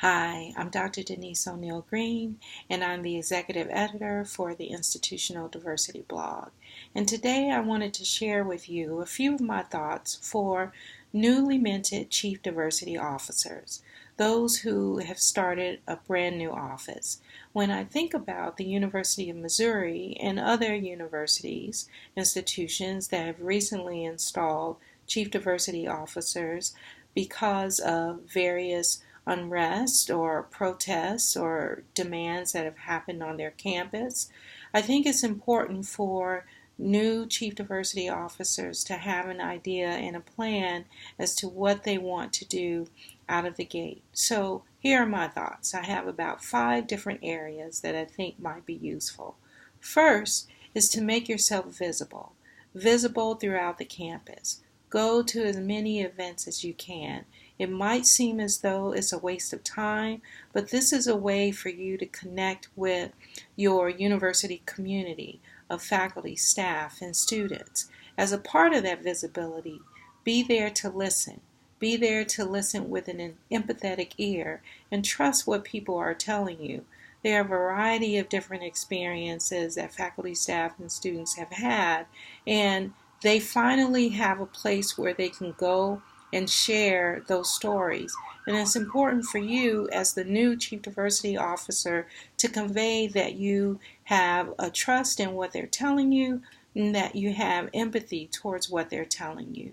Hi, I'm Dr. Denise ONeil Green, and I'm the executive editor for the Institutional Diversity blog. And today I wanted to share with you a few of my thoughts for newly minted Chief Diversity Officers, those who have started a brand new office. When I think about the University of Missouri and other universities, institutions that have recently installed Chief Diversity Officers because of various unrest or protests or demands that have happened on their campus, I think it's important for new Chief Diversity Officers to have an idea and a plan as to what they want to do out of the gate. So here are my thoughts. I have about 5 different areas that I think might be useful. First is to make yourself visible throughout the campus. Go to as many events as you can. It might seem as though it's a waste of time, but this is a way for you to connect with your university community of faculty, staff, and students. As a part of that visibility, be there to listen. Be there to listen with an empathetic ear and trust what people are telling you. There are a variety of different experiences that faculty, staff, and students have had, and they finally have a place where they can go and share those stories. And it's important for you as the new Chief Diversity Officer to convey that you have a trust in what they're telling you and that you have empathy towards what they're telling you.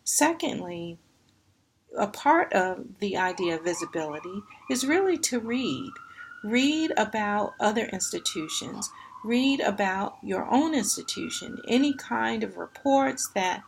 Secondly, a part of the idea of visibility is really to read. Read about other institutions. Read about your own institution, any kind of reports that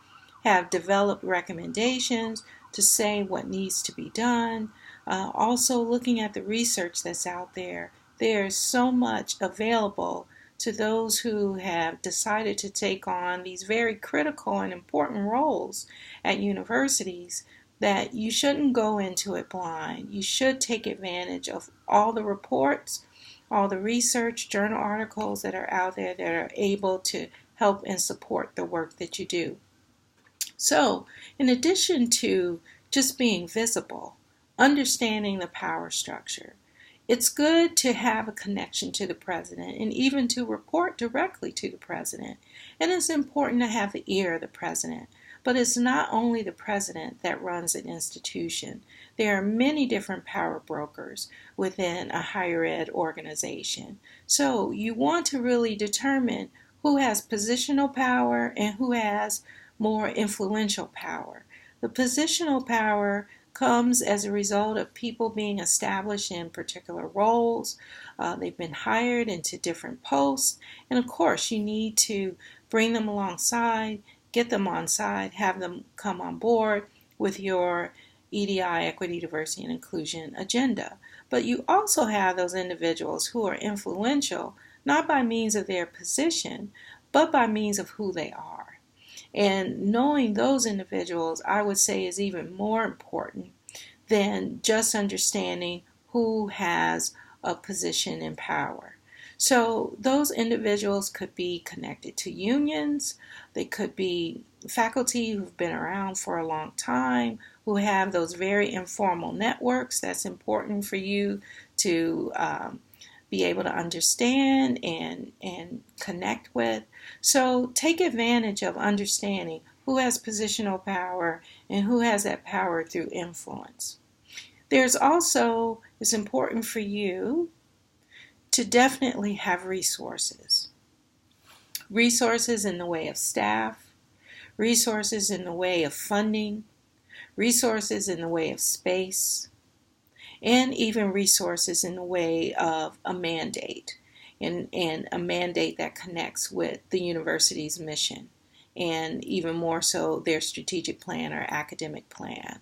have developed recommendations to say what needs to be done. Also looking at the research that's out there. There's so much available to those who have decided to take on these very critical and important roles at universities that you shouldn't go into it blind. You should take advantage of all the reports, all the research, journal articles that are out there that are able to help and support the work that you do. So, in addition to just being visible, understanding the power structure, it's good to have a connection to the president and even to report directly to the president. And it's important to have the ear of the president. But it's not only the president that runs an institution. There are many different power brokers within a higher ed organization. So you want to really determine who has positional power and who has more influential power. The positional power comes as a result of people being established in particular roles. They've been hired into different posts. And of course, you need to bring them alongside, get them on side, have them come on board with your EDI, Equity, Diversity, and Inclusion agenda. But you also have those individuals who are influential, not by means of their position, but by means of who they are. And knowing those individuals, I would say, is even more important than just understanding who has a position in power. So those individuals could be connected to unions. They could be faculty who've been around for a long time, who have those very informal networks. That's important for you to be able to understand and connect with. So take advantage of understanding who has positional power and who has that power through influence. There's also, it's important for you to definitely have resources. Resources in the way of staff, resources in the way of funding, resources in the way of space, and even resources in the way of a mandate, and a mandate that connects with the university's mission, and even more so their strategic plan or academic plan.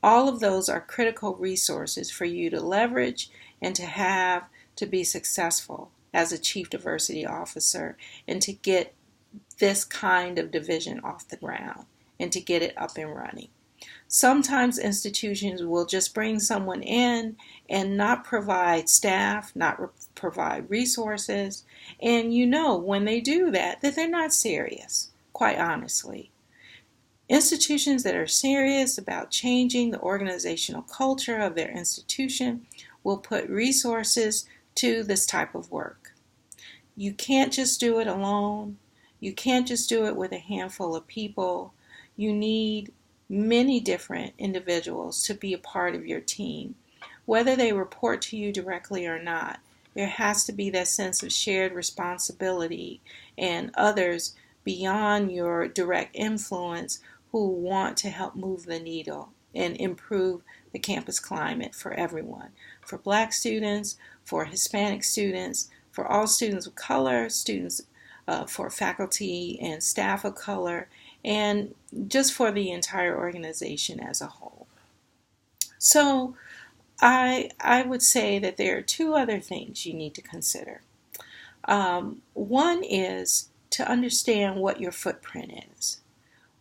All of those are critical resources for you to leverage and to have to be successful as a Chief Diversity Officer and to get this kind of division off the ground and to get it up and running. Sometimes institutions will just bring someone in and not provide staff, not provide resources, and you know when they do that they're not serious, quite honestly. Institutions that are serious about changing the organizational culture of their institution will put resources to this type of work. You can't just do it alone. You can't just do it with a handful of people. You need many different individuals to be a part of your team. Whether they report to you directly or not, there has to be that sense of shared responsibility and others beyond your direct influence who want to help move the needle and improve the campus climate for everyone, for Black students, for Hispanic students, for all students of color, students for faculty and staff of color, and just for the entire organization as a whole. So I would say that there are two other things you need to consider. One is to understand what your footprint is.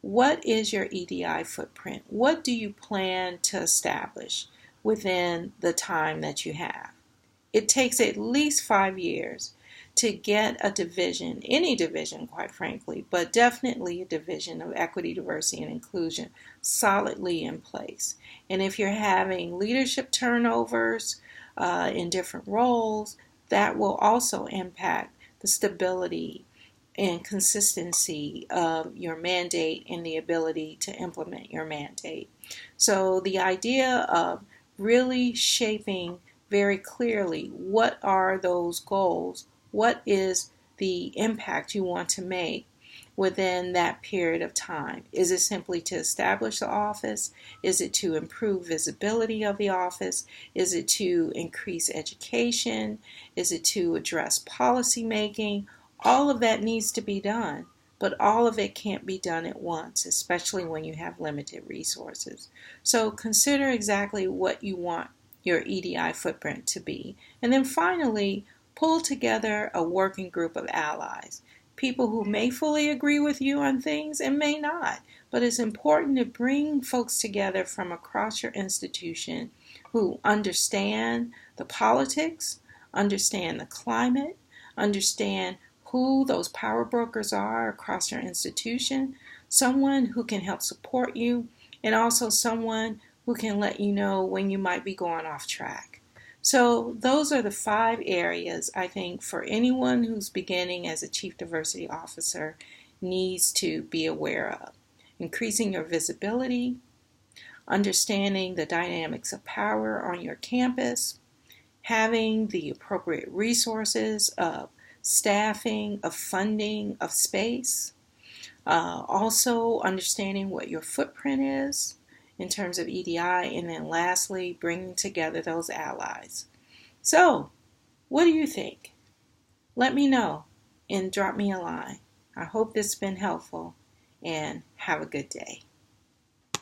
What is your EDI footprint? What do you plan to establish within the time that you have? It takes at least 5 years to get a division, any division, quite frankly, but definitely a division of equity, diversity, and inclusion solidly in place. And if you're having leadership turnovers in different roles, that will also impact the stability and consistency of your mandate and the ability to implement your mandate. So the idea of really shaping very clearly what are those goals, what is the impact you want to make within that period of time. Is it simply to establish the office? Is it to improve visibility of the office? Is it to increase education? Is it to address policy making? All of that needs to be done, but all of it can't be done at once, especially when you have limited resources. So consider exactly what you want your EDI footprint to be. And then finally, pull together a working group of allies, people who may fully agree with you on things and may not. But it's important to bring folks together from across your institution who understand the politics, understand the climate, understand who those power brokers are across your institution, someone who can help support you, and also someone who can let you know when you might be going off track. So those are the 5 areas I think for anyone who's beginning as a Chief Diversity Officer needs to be aware of. Increasing your visibility, understanding the dynamics of power on your campus, having the appropriate resources of staffing, of funding, of space, also understanding what your footprint is in terms of EDI, and then lastly, bringing together those allies. So, what do you think? Let me know and drop me a line. I hope this has been helpful, and have a good day.